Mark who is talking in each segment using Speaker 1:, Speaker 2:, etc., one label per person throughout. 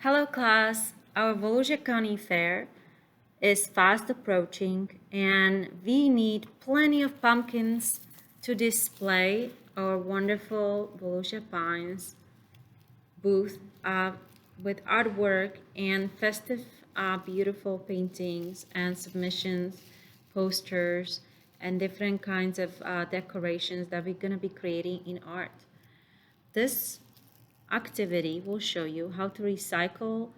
Speaker 1: Hello class, our Volusia County Fair is fast approaching and we need plenty of pumpkins to display our wonderful Volusia Pines booth with artwork and festive beautiful paintings and submissions, posters, and different kinds of decorations that we're going to be creating in art. This activity will show you how to recycle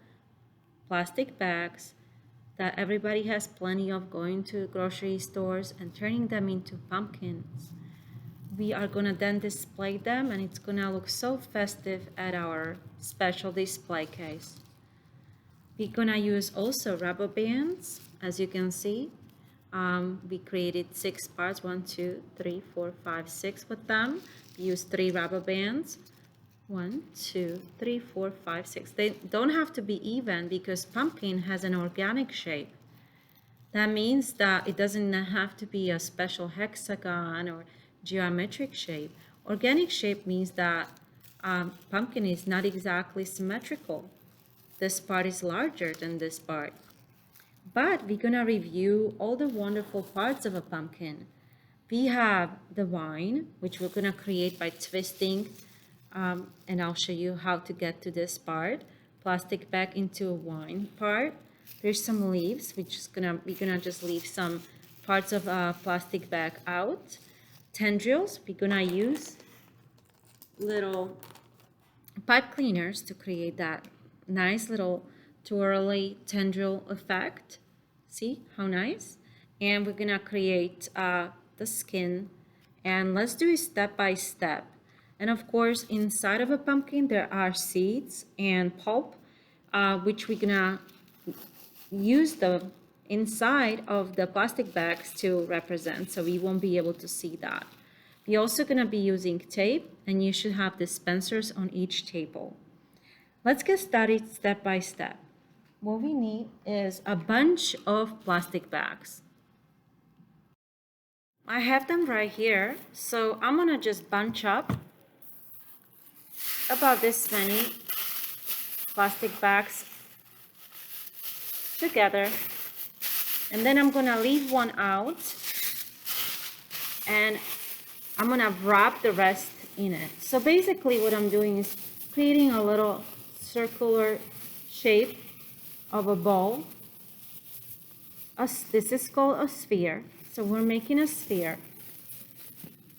Speaker 1: plastic bags that everybody has plenty of going to grocery stores and turning them into pumpkins. We are gonna then display them and it's gonna look so festive at our special display case. We're gonna use also rubber bands, as you can see. We created 6 parts, 1, 2, 3, 4, 5, 6 with them. We used 3 rubber bands. 1, 2, 3, 4, 5, 6. They don't have to be even because pumpkin has an organic shape. That means that it doesn't have to be a special hexagon or geometric shape. Organic shape means that pumpkin is not exactly symmetrical. This part is larger than this part. But we're gonna review all the wonderful parts of a pumpkin. We have the vine, which we're gonna create by twisting and I'll show you how to get to this part. Plastic bag into a wine part. There's some leaves, which is we're gonna just leave some parts of a plastic bag out. Tendrils, we're gonna use little pipe cleaners to create that nice little twirly tendril effect. See how nice? And we're gonna create the skin, and let's do it step by step. And of course, inside of a pumpkin, there are seeds and pulp, which we're gonna use the inside of the plastic bags to represent, so we won't be able to see that. We're also gonna be using tape, and you should have dispensers on each table. Let's get started step by step. What we need is a bunch of plastic bags. I have them right here, so I'm gonna just bunch up about this many plastic bags together, and then I'm gonna leave one out and I'm gonna wrap the rest in it. So basically what I'm doing is creating a little circular shape of a ball. This is called a sphere, so we're making a sphere.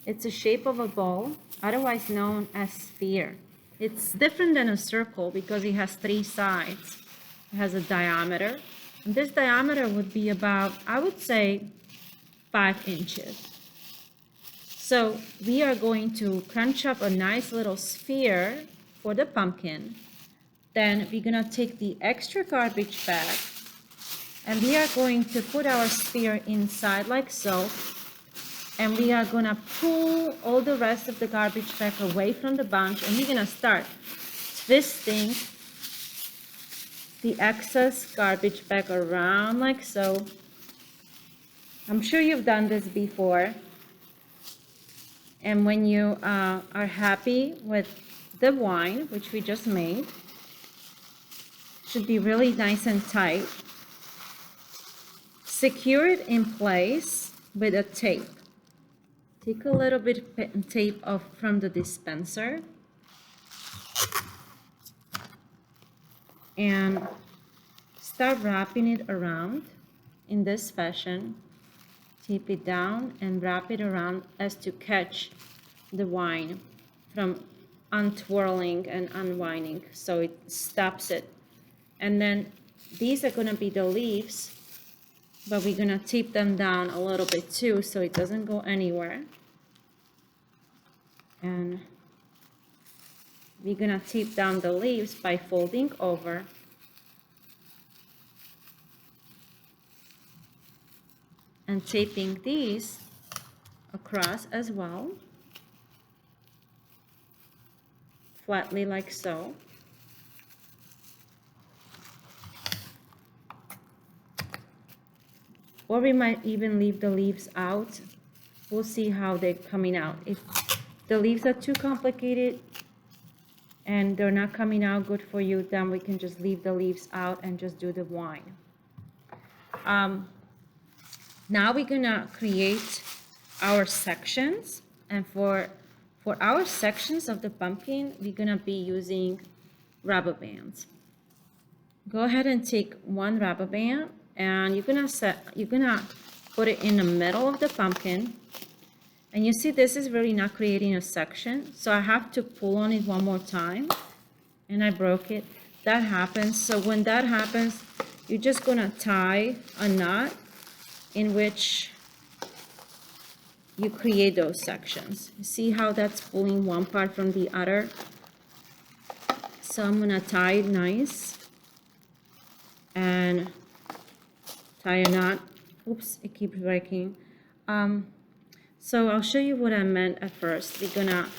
Speaker 1: It's a shape of a ball, otherwise known as sphere. It's different than a circle because it has 3 sides. It has a diameter, and this diameter would be about, I would say, 5 inches. So we are going to crunch up a nice little sphere for the pumpkin. Then we're gonna take the extra garbage bag and we are going to put our sphere inside like so. And we are gonna pull all the rest of the garbage bag away from the bunch, and we're gonna start twisting the excess garbage bag around like so. I'm sure you've done this before. And when you are happy with the wine, which we just made, should be really nice and tight. Secure it in place with a tape. Take a little bit of tape off from the dispenser and start wrapping it around in this fashion. Tape it down and wrap it around as to catch the wine from untwirling and unwinding, so it stops it. And then these are going to be the leaves, but we're going to tape them down a little bit too so it doesn't go anywhere. And we're going to tape down the leaves by folding over and taping these across as well, flatly like so. Or we might even leave the leaves out. We'll see how they're coming out. If the leaves are too complicated and they're not coming out good for you, then we can just leave the leaves out and just do the wine. Now we're gonna create our sections, and for our sections of the pumpkin, we're gonna be using rubber bands. Go ahead and take one rubber band, and you're gonna put it in the middle of the pumpkin. And you see this is really not creating a section, so I have to pull on it one more time, and I broke it. That happens. So when that happens, you're just gonna tie a knot in which you create those sections. You see how that's pulling one part from the other? So I'm gonna tie it nice and tie a knot. Oops, it keeps breaking. So I'll show you what I meant at first. We're gonna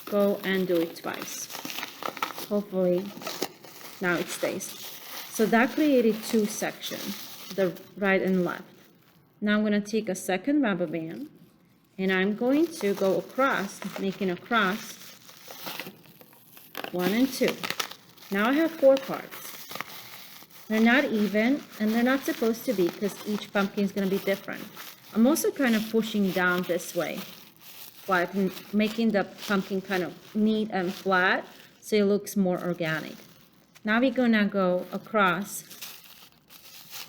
Speaker 1: go and do it twice. Hopefully now it stays. So that created two sections, the right and left. Now I'm gonna take a second rubber band, and I'm going to go across, making a cross, 1 and 2. Now I have 4 parts. They're not even, and they're not supposed to be, because each pumpkin is going to be different. I'm also kind of pushing down this way, like making the pumpkin kind of neat and flat, so it looks more organic. Now we're going to go across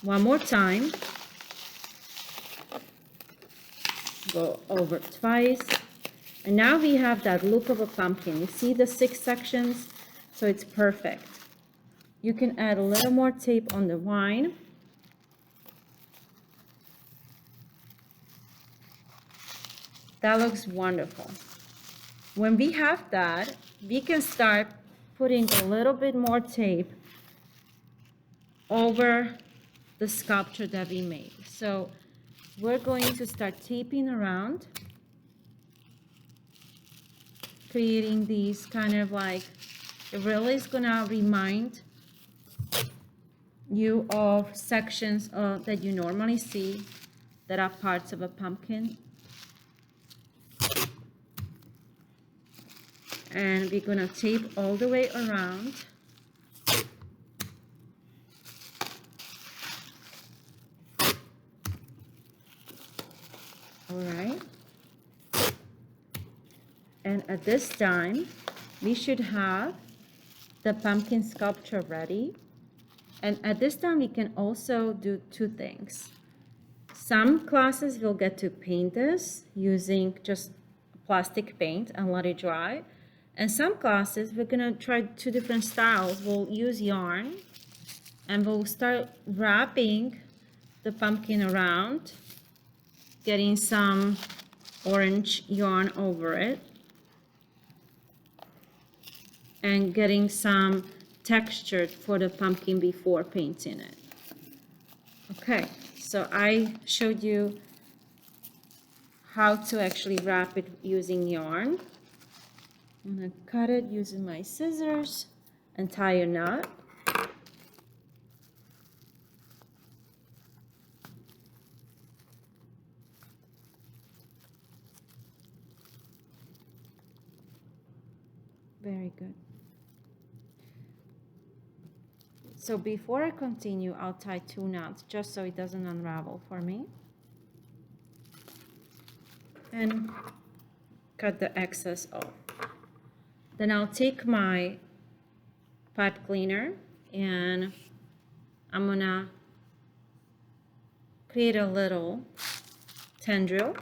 Speaker 1: one more time, go over twice, and now we have that look of a pumpkin. You see the 6 sections, so it's perfect. You can add a little more tape on the wine. That looks wonderful. When we have that, we can start putting a little bit more tape over the sculpture that we made. So we're going to start taping around, creating these kind of like, it really is gonna remind you of sections that you normally see that are parts of a pumpkin. And we're gonna tape all the way around. All right. And at this time, we should have the pumpkin sculpture ready. And at this time, we can also do 2 things. Some classes will get to paint this using just plastic paint and let it dry. And some classes, we're gonna try 2 different styles. We'll use yarn, and we'll start wrapping the pumpkin around, getting some orange yarn over it, and getting some texture for the pumpkin before painting it. Okay, so I showed you how to actually wrap it using yarn. I'm gonna cut it using my scissors and tie a knot. Very good. So before I continue, I'll tie 2 knots just so it doesn't unravel for me. And cut the excess off. Then I'll take my pipe cleaner and I'm gonna create a little tendril.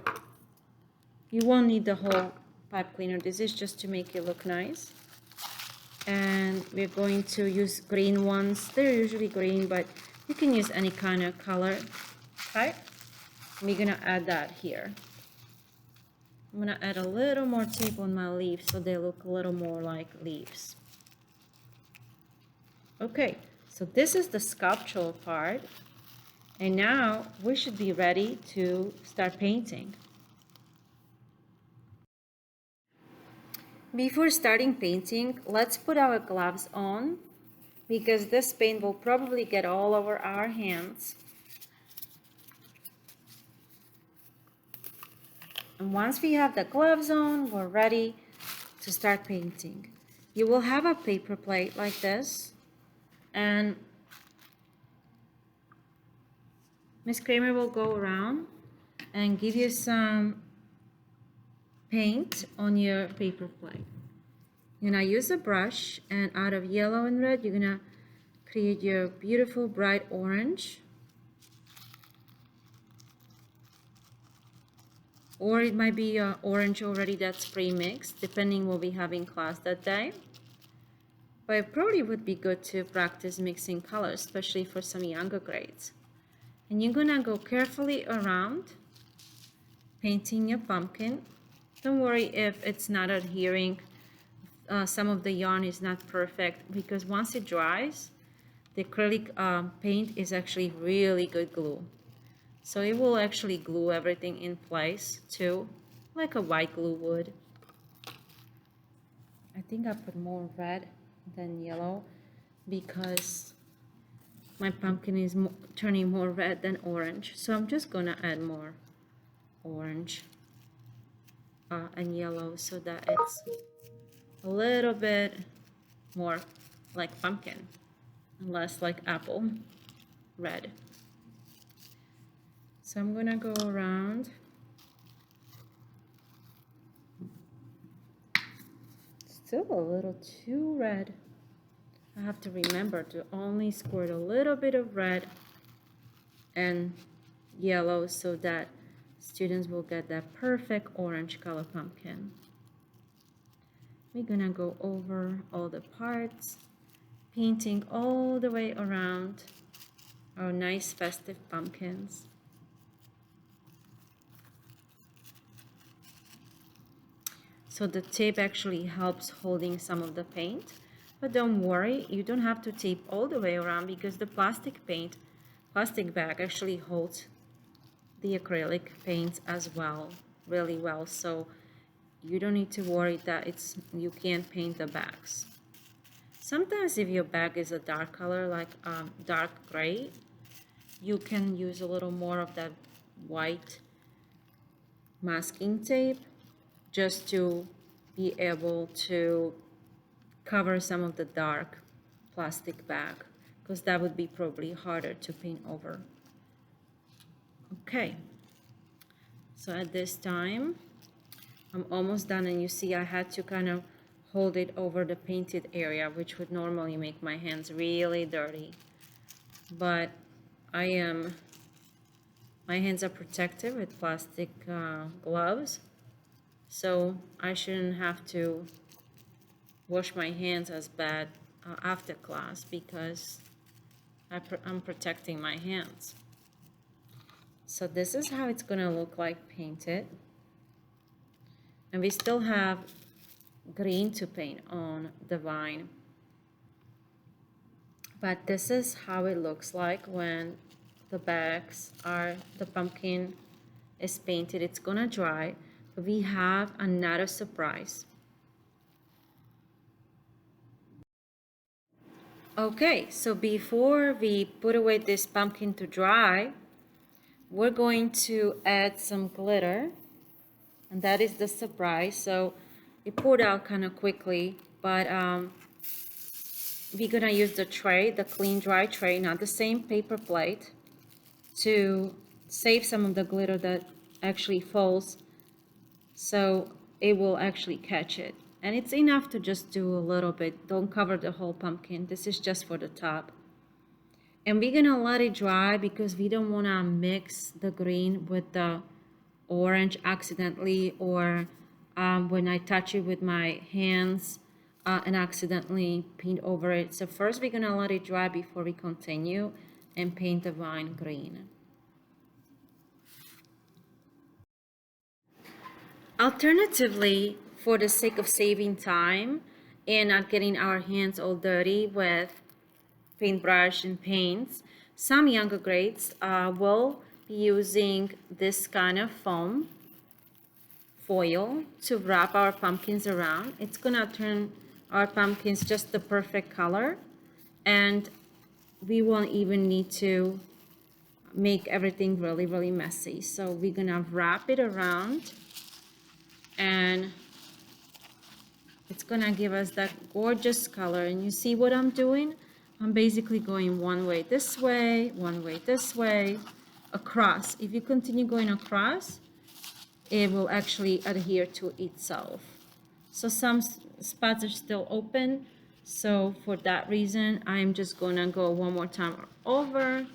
Speaker 1: You won't need the whole pipe cleaner. This is just to make it look nice. And we're going to use green ones. They're usually green, but you can use any kind of color type. We're gonna add that here. I'm gonna add a little more tape on my leaves so they look a little more like leaves. Okay, so this is the sculptural part, and now we should be ready to start painting. Before starting painting, let's put our gloves on because this paint will probably get all over our hands. And once we have the gloves on, we're ready to start painting. You will have a paper plate like this, and Miss Kramer will go around and give you some paint on your paper plate. You're gonna use a brush, and out of yellow and red, you're gonna create your beautiful bright orange. Or it might be orange already that's pre-mixed, depending what we have in class that day. But it probably would be good to practice mixing colors, especially for some younger grades. And you're gonna go carefully around painting your pumpkin. Don't worry if it's not adhering. Some of the yarn is not perfect, because once it dries, the acrylic paint is actually really good glue. So it will actually glue everything in place too, like a white glue would. I think I put more red than yellow because my pumpkin is turning more red than orange. So I'm just gonna add more orange and yellow so that it's a little bit more like pumpkin and less like apple red. So I'm gonna go around. Still a little too red. I have to remember to only squirt a little bit of red and yellow so that students will get that perfect orange color pumpkin. We're gonna go over all the parts, painting all the way around our nice festive pumpkins. So the tape actually helps holding some of the paint, but don't worry, you don't have to tape all the way around because the plastic bag actually holds the acrylic paints as well, really well. So you don't need to worry that you can't paint the bags. Sometimes if your bag is a dark color, like dark gray, you can use a little more of that white masking tape just to be able to cover some of the dark plastic bag, because that would be probably harder to paint over. Okay, so at this time I'm almost done, and you see I had to kind of hold it over the painted area, which would normally make my hands really dirty, but my hands are protected with plastic gloves, so I shouldn't have to wash my hands as bad after class because I'm protecting my hands. So this is how it's gonna look like painted. And we still have green to paint on the vine. But this is how it looks like when the pumpkin is painted. It's gonna dry, but we have another surprise. Okay, so before we put away this pumpkin to dry, we're going to add some glitter, and that is the surprise. So it poured out kind of quickly, but we're gonna use the tray, the clean dry tray, not the same paper plate, to save some of the glitter that actually falls, so it will actually catch it. And it's enough to just do a little bit. Don't cover the whole pumpkin. This is just for the top. And we're gonna let it dry because we don't wanna mix the green with the orange accidentally, or when I touch it with my hands and accidentally paint over it. So first we're gonna let it dry before we continue and paint the vine green. Alternatively, for the sake of saving time and not getting our hands all dirty with paintbrush and paints, some younger grades will be using this kind of foil to wrap our pumpkins around. It's gonna turn our pumpkins just the perfect color, and we won't even need to make everything really, really messy. So we're gonna wrap it around and It's gonna give us that gorgeous color. And you see what I'm doing? I'm basically going one way this way, one way this way, across. If you continue going across, it will actually adhere to itself. So some spots are still open. So for that reason, I'm just gonna go one more time over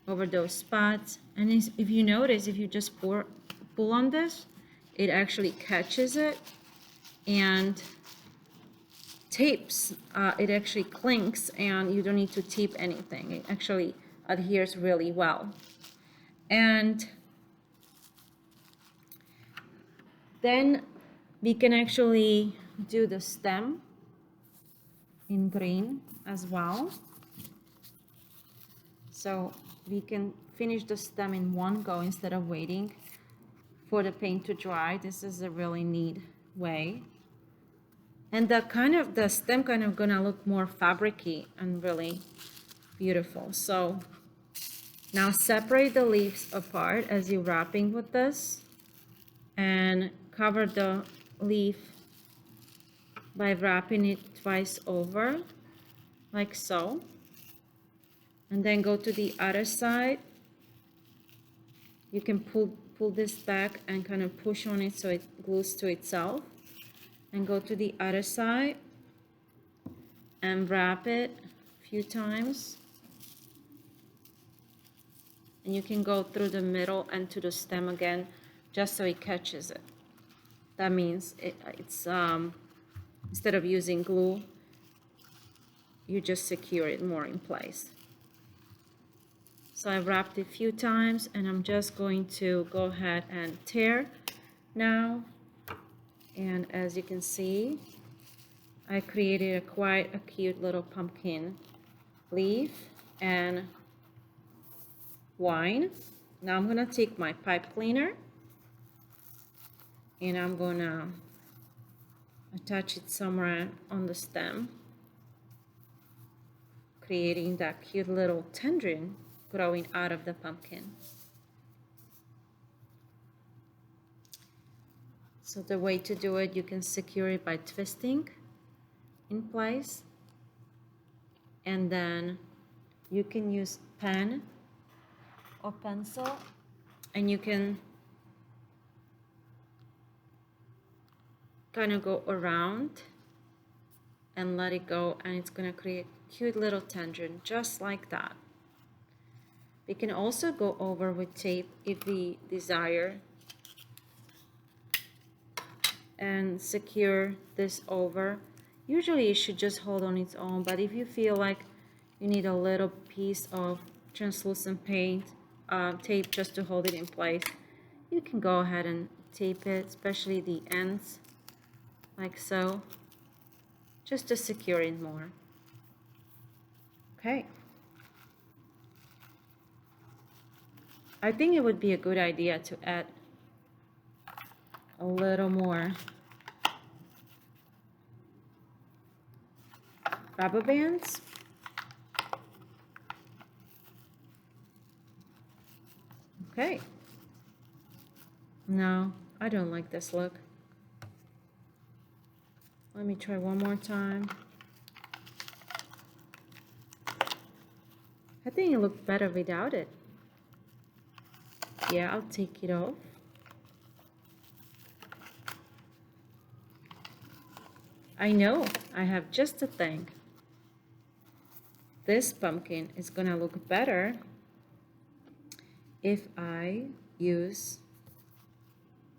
Speaker 1: those spots. And if you notice, if you just pull on this, it actually catches it and tapes. It actually clinks and you don't need to tape anything. It actually adheres really well. And then we can actually do the stem in green as well. So we can finish the stem in one go instead of waiting for the paint to dry. This is a really neat way. And the stem kind of gonna look more fabricy and really beautiful. So now separate the leaves apart as you're wrapping with this and cover the leaf by wrapping it twice over like so. And then go to the other side. You can pull this back and kind of push on it so it glues to itself. And go to the other side and wrap it a few times. And you can go through the middle and to the stem again just so it catches it. That means it's instead of using glue, you just secure it more in place. So I wrapped it a few times and I'm just going to go ahead and tear now. And as you can see, I created quite a cute little pumpkin leaf and wine. Now I'm gonna take my pipe cleaner and I'm gonna attach it somewhere on the stem, creating that cute little tendon growing out of the pumpkin. So the way to do it, you can secure it by twisting in place, and then you can use pen or pencil and you can kind of go around and let it go, and it's going to create a cute little tangent just like that. We can also go over with tape if we desire and secure this over. Usually it should just hold on its own, but if you feel like you need a little piece of translucent paint, tape just to hold it in place, you can go ahead and tape it, especially the ends, like so, just to secure it more. Okay. I think it would be a good idea to add a little more rubber bands. Okay. No, I don't like this look. Let me try one more time. I think it looked better without it. Yeah, I'll take it off. I know, I have just a thing. This pumpkin is gonna look better if I use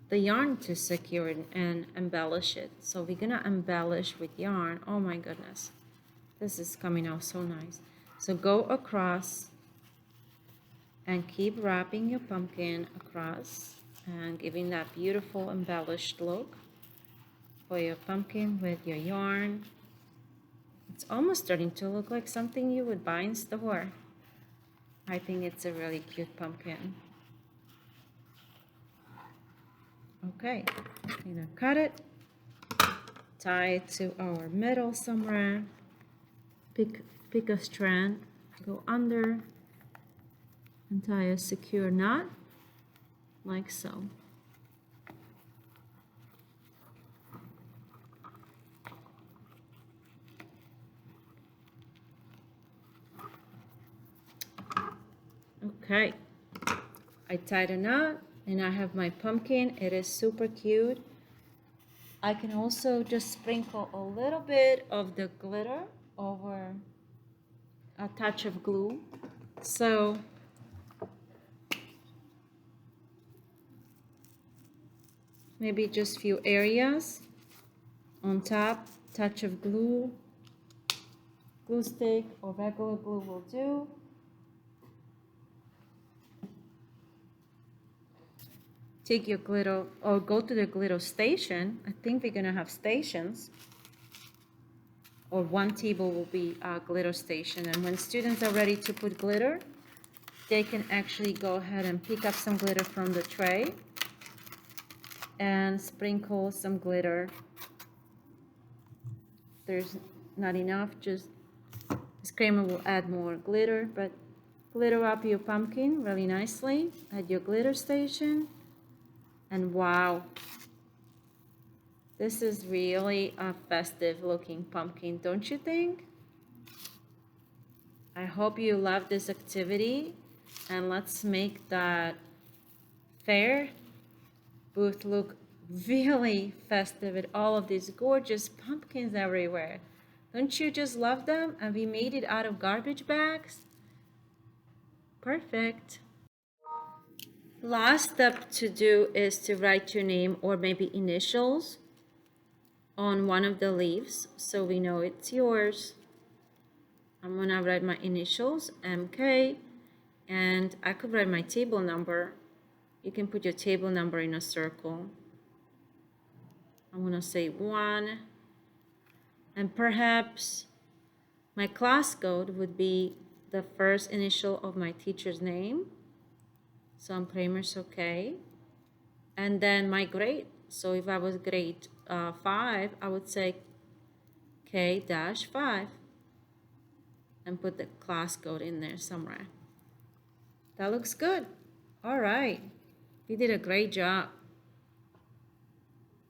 Speaker 1: the yarn to secure it and embellish it. So we're gonna embellish with yarn. Oh my goodness, this is coming out so nice. So go across and keep wrapping your pumpkin across and giving that beautiful embellished look for your pumpkin with your yarn. It's almost starting to look like something you would buy in store. I think it's a really cute pumpkin. Okay, I'm gonna cut it, tie it to our middle somewhere, pick a strand, go under, and tie a secure knot, like so. Okay, I tied a knot and I have my pumpkin. It is super cute. I can also just sprinkle a little bit of the glitter over a touch of glue. So maybe just few areas on top, touch of glue, glue stick or regular glue will do. Take your glitter or go to the glitter station. I think we're gonna have stations, or one table will be a glitter station. And when students are ready to put glitter, they can actually go ahead and pick up some glitter from the tray and sprinkle some glitter. If there's not enough, just this creamer will add more glitter, but glitter up your pumpkin really nicely at your glitter station. And wow, this is really a festive looking pumpkin, don't you think? I hope you love this activity, and let's make that fair booth look really festive with all of these gorgeous pumpkins everywhere. Don't you just love them? And we made it out of garbage bags. Perfect. Last step to do is to write your name or maybe initials on one of the leaves so we know it's yours. I'm gonna write my initials, MK, and I could write my table number. You can put your table number in a circle. I'm gonna say 1, and perhaps my class code would be the first initial of my teacher's name. So I'm Kramer's okay. And then my grade. So if I was grade 5, I would say K-5 and put the class code in there somewhere. That looks good. All right. You did a great job.